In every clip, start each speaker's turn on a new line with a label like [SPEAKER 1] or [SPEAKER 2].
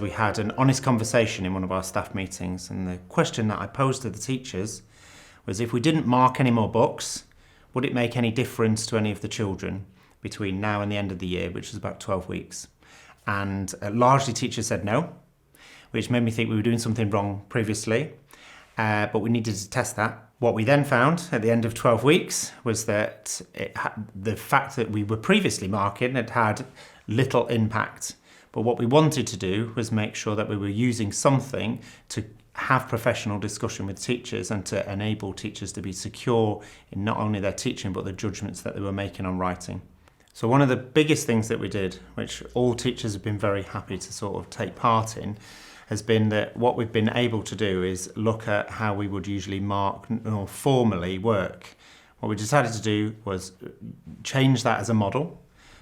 [SPEAKER 1] we had an honest conversation in one of our staff meetings, and the question that I posed to the teachers was, if we didn't mark any more books, would it make any difference to any of the children between now and the end of the year, which is about 12 weeks? And largely teachers said no, which made me think we were doing something wrong previously, but we needed to test that. What we then found at the end of 12 weeks was that the fact that we were previously marking had little impact. But what we wanted to do was make sure that we were using something to have professional discussion with teachers and to enable teachers to be secure in not only their teaching but the judgments that they were making on writing. So one of the biggest things that we did, which all teachers have been very happy to sort of take part in, has been that what we've been able to do is look at how we would usually mark or formally work. What we decided to do was change that as a model.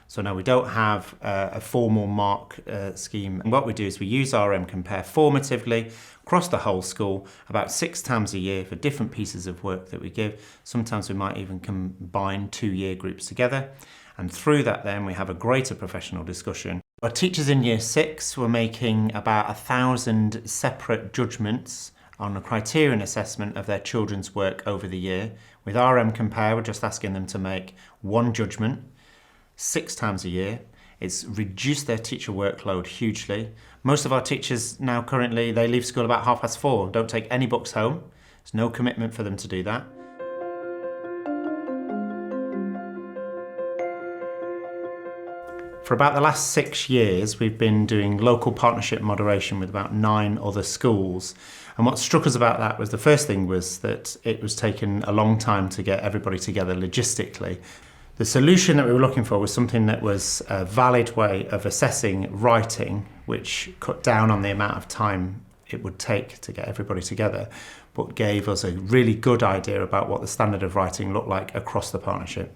[SPEAKER 1] So now we don't have a formal mark scheme. And what we do is we use RM Compare formatively across the whole school about 6 times a year for different pieces of work that we give. Sometimes we might even combine 2 year groups together. And through that then we have a greater professional discussion. Our teachers in year 6 were making about 1,000 separate judgments on a criterion assessment of their children's work over the year. With RM Compare, we're just asking them to make 1 judgment 6 times a year. It's reduced their teacher workload hugely. Most of our teachers now currently, they leave school about 4:30, don't take any books home. There's no commitment for them to do that. For about the last 6 years, we've been doing local partnership moderation with about 9 other schools. And what struck us about that was, the first thing was that it was taking a long time to get everybody together logistically. The solution that we were looking for was something that was a valid way of assessing writing, which cut down on the amount of time it would take to get everybody together, but gave us a really good idea about what the standard of writing looked like across the partnership.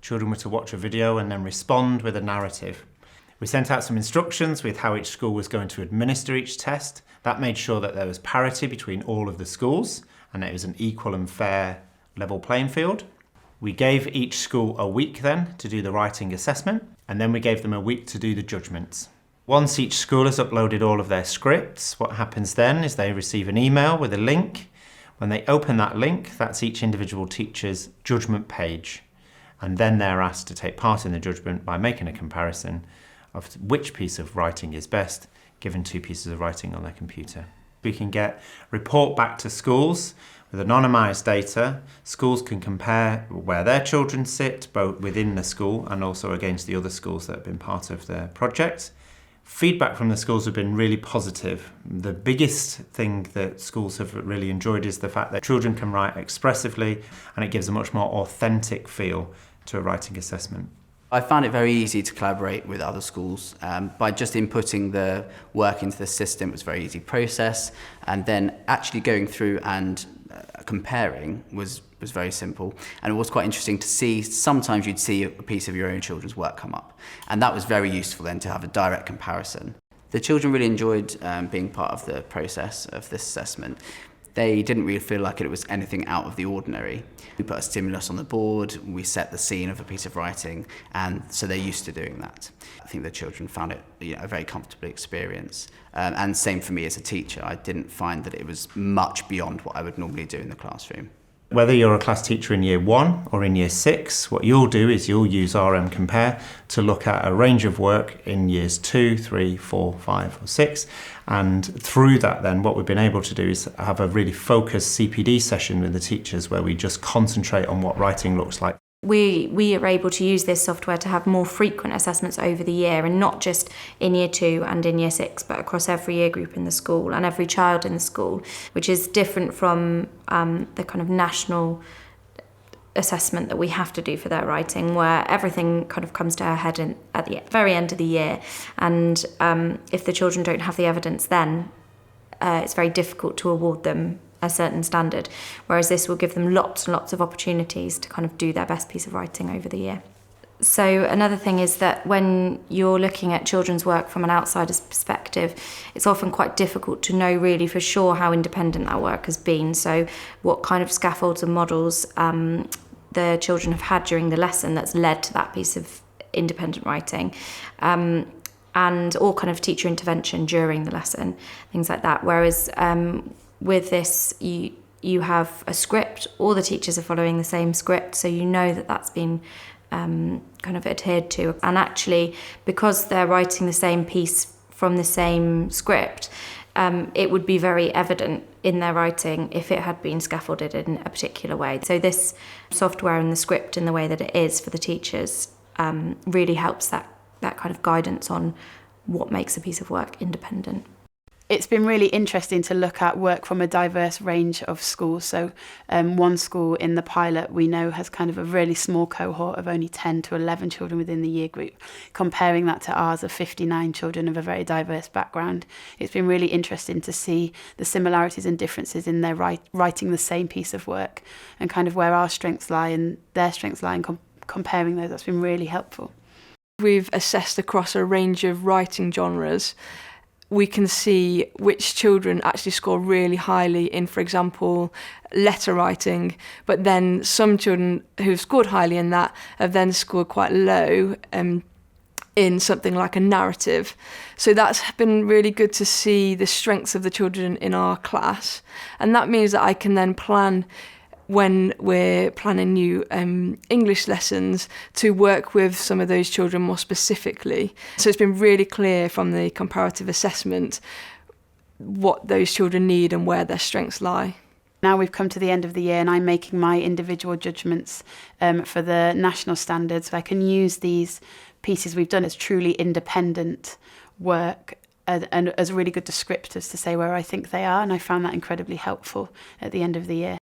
[SPEAKER 1] Children were to watch a video and then respond with a narrative. We sent out some instructions with how each school was going to administer each test. That made sure that there was parity between all of the schools and it was an equal and fair level playing field. We gave each school a week then to do the writing assessment, and then we gave them a week to do the judgments. Once each school has uploaded all of their scripts, what happens then is they receive an email with a link. When they open that link, that's each individual teacher's judgment page. And then they're asked to take part in the judgment by making a comparison of which piece of writing is best, given 2 pieces of writing on their computer. We can get report back to schools with anonymised data. Schools can compare where their children sit, both within the school and also against the other schools that have been part of the project. Feedback from the schools have been really positive. The biggest thing that schools have really enjoyed is the fact that children can write expressively, and it gives a much more authentic feel to a writing assessment.
[SPEAKER 2] I found it very easy to collaborate with other schools. By just inputting the work into the system, it was a very easy process, and then actually going through and comparing was very simple. And it was quite interesting to see, sometimes you'd see a piece of your own children's work come up, and that was very useful then to have a direct comparison. The children really enjoyed being part of the process of this assessment. They didn't really feel like it was anything out of the ordinary. We put a stimulus on the board, we set the scene of a piece of writing, and so they're used to doing that. I think the children found it a very comfortable experience. And same for me as a teacher. I didn't find that it was much beyond what I would normally do in the classroom.
[SPEAKER 1] Whether you're a class teacher in year 1 or in year 6, what you'll do is you'll use RM Compare to look at a range of work in years 2, 3, 4, 5 or 6. And through that then, what we've been able to do is have a really focused CPD session with the teachers where we just concentrate on what writing looks like.
[SPEAKER 3] We are able to use this software to have more frequent assessments over the year, and not just in year 2 and in year 6, but across every year group in the school and every child in the school, which is different from the kind of national assessment that we have to do for their writing, where everything kind of comes to a head at the very end of the year. And if the children don't have the evidence then, it's very difficult to award them a certain standard, whereas this will give them lots and lots of opportunities to kind of do their best piece of writing over the year. So another thing is that when you're looking at children's work from an outsider's perspective, it's often quite difficult to know really for sure how independent that work has been. So what kind of scaffolds and models the children have had during the lesson that's led to that piece of independent writing. and or kind of teacher intervention during the lesson, things like that. Whereas with this, you have a script, all the teachers are following the same script, so you know that that's been kind of adhered to. And actually, because they're writing the same piece from the same script, it would be very evident in their writing if it had been scaffolded in a particular way. So this software and the script in the way that it is for the teachers really helps that kind of guidance on what makes a piece of work independent.
[SPEAKER 4] It's been really interesting to look at work from a diverse range of schools. So one school in the pilot we know has kind of a really small cohort of only 10 to 11 children within the year group. Comparing that to ours of 59 children of a very diverse background, it's been really interesting to see the similarities and differences in their writing the same piece of work and kind of where our strengths lie and their strengths lie, and comparing those. That's been really helpful.
[SPEAKER 5] We've assessed across a range of writing genres. We can see which children actually score really highly in, for example, letter writing, but then some children who've scored highly in that have then scored quite low in something like a narrative. So that's been really good to see the strengths of the children in our class, and that means that I can then plan when we're planning new English lessons to work with some of those children more specifically. So it's been really clear from the comparative assessment what those children need and where their strengths lie.
[SPEAKER 4] Now we've come to the end of the year and I'm making my individual judgments for the national standards. So I can use these pieces we've done as truly independent work and as really good descriptors to say where I think they are, and I found that incredibly helpful at the end of the year.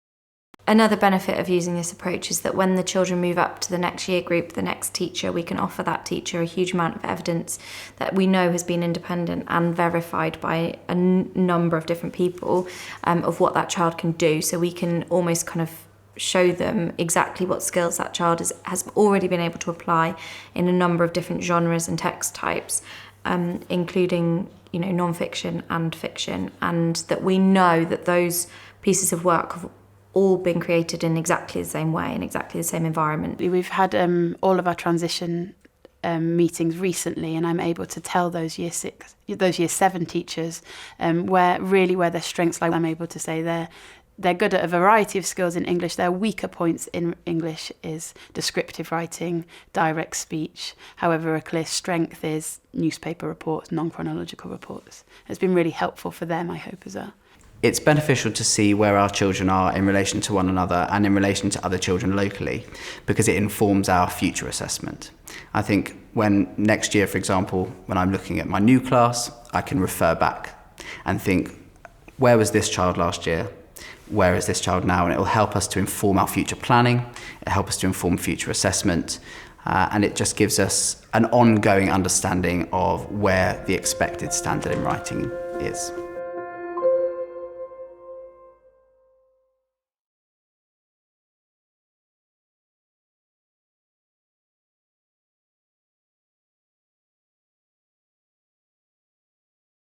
[SPEAKER 3] Another benefit of using this approach is that when the children move up to the next year group, the next teacher, we can offer that teacher a huge amount of evidence that we know has been independent and verified by a number of different people of what that child can do. So we can almost kind of show them exactly what skills that child has already been able to apply in a number of different genres and text types, including non-fiction and fiction, and that we know that those pieces of work have all been created in exactly the same way, in exactly the same environment.
[SPEAKER 4] We've had all of our transition meetings recently, and I'm able to tell those year 7 teachers where their strengths lie. I'm able to say they're good at a variety of skills in English. Their weaker points in English is descriptive writing, direct speech. However, a clear strength is newspaper reports, non-chronological reports. It's been really helpful for them, I hope, as well.
[SPEAKER 2] It's beneficial to see where our children are in relation to one another and in relation to other children locally, because it informs our future assessment. I think when next year, for example, when I'm looking at my new class, I can refer back and think, where was this child last year? Where is this child now? And it will help us to inform our future planning, it'll help us to inform future assessment, and it just gives us an ongoing understanding of where the expected standard in writing is.